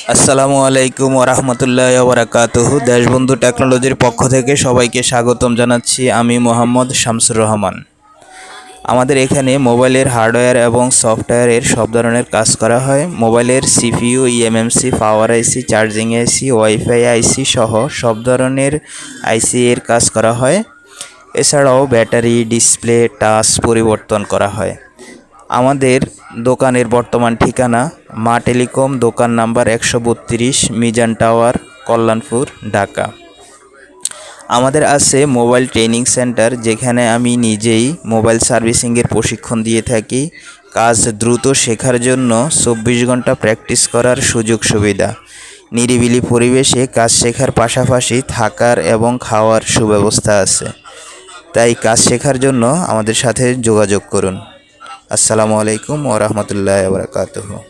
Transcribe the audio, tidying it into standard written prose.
আসসালামু আলাইকুম ওরহমতুল্লাহ ওবরাকাতুহু। দেশবন্ধু টেকনোলজির পক্ষ থেকে সবাইকে স্বাগতম জানাচ্ছি। আমি মোহাম্মদ শামসুর রহমান। আমাদের এখানে মোবাইলের হার্ডওয়্যার এবং সফটওয়্যারের সব ধরনের কাজ করা হয়। মোবাইলের সিপিইউ, ইএমএমসি, পাওয়ার আইসি, চার্জিং আইসি, ওয়াইফাই আইসি সহ সব ধরনের আইসি এর কাজ করা হয়। এছাড়াও ব্যাটারি, ডিসপ্লে, টাচ পরিবর্তন করা হয়। আমাদের দোকানের বর্তমান ঠিকানা মা টেলিকম, দোকান নাম্বার 132, মিজান টাওয়ার, কল্যাণপুর, ঢাকা। আমাদের আছে মোবাইল ট্রেনিং সেন্টার, যেখানে আমি নিজেই মোবাইল সার্ভিসিংয়ের প্রশিক্ষণ দিয়ে থাকি। কাজ দ্রুত শেখার জন্য 24 ঘন্টা প্র্যাকটিস করার সুযোগ সুবিধা। নিরিবিলি পরিবেশে কাজ শেখার পাশাপাশি থাকার এবং খাওয়ার সুব্যবস্থা আছে। তাই কাজ শেখার জন্য আমাদের সাথে যোগাযোগ করুন। আসসালামু আলাইকুম ওয়া রাহমাতুল্লাহি ওয়া বারাকাতুহু।